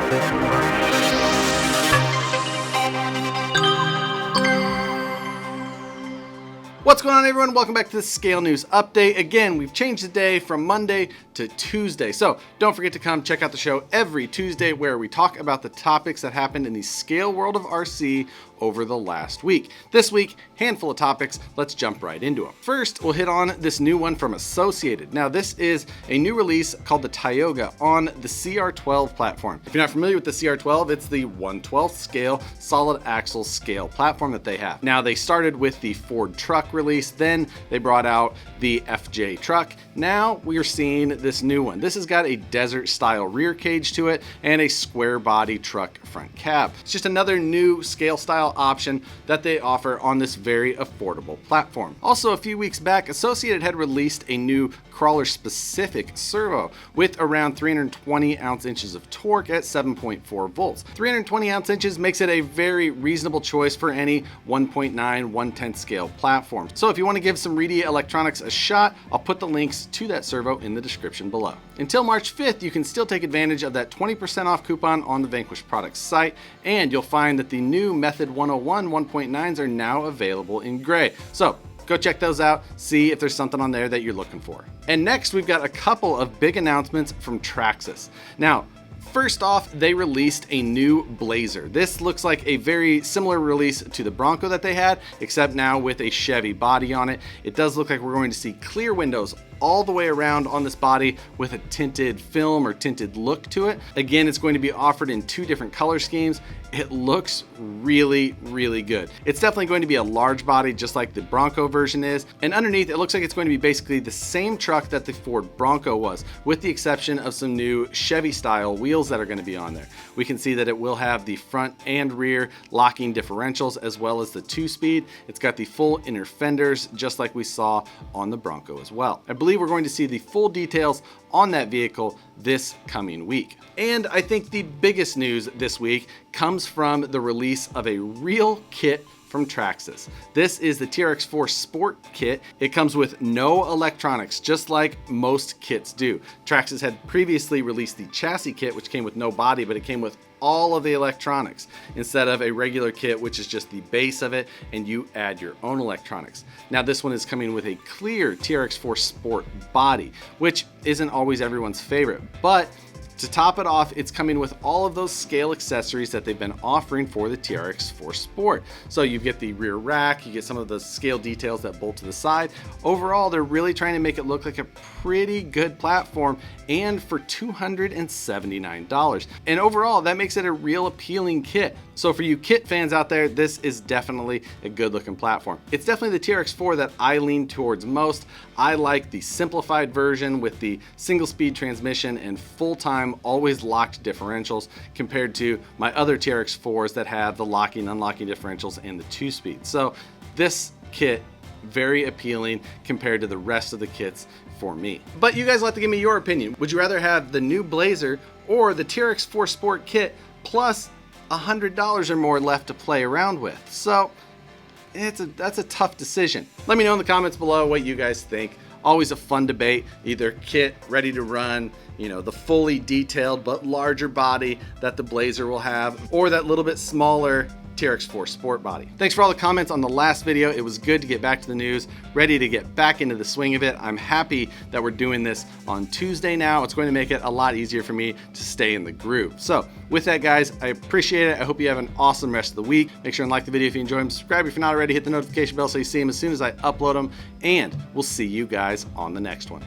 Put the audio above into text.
What's going on, everyone? Welcome back to the Scale News Update. Again, we've changed the day from Monday to Tuesday, so don't forget to come check out the show every Tuesday where we talk about the topics that happened in the scale world of RC over the last week. This week, handful of topics. Let's jump right into them. First, we'll hit on this new one from Associated. Now, this is a new release called the Tioga on the CR12 platform. If you're not familiar with the CR12, it's the 1/12 scale solid axle scale platform that they have. Now, they started with the Ford truck release, then they brought out the FJ truck. Now we are seeing this new one. This has got a desert style rear cage to it and a square body truck front cab. It's just another new scale style option that they offer on this very affordable platform. Also, a few weeks back, Associated had released a new crawler specific servo with around 320 ounce-inches of torque at 7.4 volts. 320 ounce-inches makes it a very reasonable choice for any 1.9 1/10 scale platform. So if you want to give some Reedy electronics a shot, I'll put the links to that servo in the description below. Until March 5th, you can still take advantage of that 20% off coupon on the Vanquish products site, and you'll find that the new Method 101 1.9s are now available in gray. So go check those out, see if there's something on there that you're looking for. And next, we've got a couple of big announcements from Traxxas. Now, first off, they released a new Blazer. This looks like a very similar release to the Bronco that they had, except now with a Chevy body on it. It does look like we're going to see clear windows all the way around on this body with a tinted film or tinted look to it. Again, it's going to be offered in two different color schemes. It looks really, really good. It's definitely going to be a large body, just like the Bronco version is. And underneath, it looks like it's going to be basically the same truck that the Ford Bronco was, with the exception of some new Chevy style wheels that are going to be on there. We can see that it will have the front and rear locking differentials, as well as the 2-speed. It's got the full inner fenders, just like we saw on the Bronco as well. I believe we're going to see the full details on that vehicle this coming week. And I think the biggest news this week comes from the release of a real kit from Traxxas. This is the TRX4 Sport kit. It comes with no electronics, just like most kits do. Traxxas had previously released the chassis kit, which came with no body, but it came with all of the electronics instead of a regular kit, which is just the base of it and you add your own electronics. Now this one is coming with a clear TRX4 Sport body, which isn't always everyone's favorite, but to top it off, it's coming with all of those scale accessories that they've been offering for the TRX4 Sport. So you get the rear rack, you get some of the scale details that bolt to the side. Overall, they're really trying to make it look like a pretty good platform, and for $279. And overall, that makes it a real appealing kit. So for you kit fans out there, this is definitely a good looking platform. It's definitely the TRX4 that I lean towards most. I like the simplified version with the single speed transmission and full-time always locked differentials, compared to my other TRX4s that have the locking, unlocking differentials and the 2-speed. So this kit, very appealing compared to the rest of the kits for me. But you guys will have to give me your opinion. Would you rather have the new Blazer or the TRX4 Sport kit plus $100 or more left to play around with? So that's a tough decision. Let me know in the comments below what you guys think. Always a fun debate, either kit ready to run, you know, the fully detailed but larger body that the Blazer will have, or that little bit smaller TRX4 Sport body. Thanks for all the comments on the last video. It was good to get back to the news, ready to get back into the swing of it. I'm happy that we're doing this on Tuesday now. It's going to make it a lot easier for me to stay in the groove. So with that, guys, I appreciate it. I hope you have an awesome rest of the week. Make sure and like the video if you enjoy them. Subscribe if you're not already. Hit the notification bell so you see them as soon as I upload them. And we'll see you guys on the next one.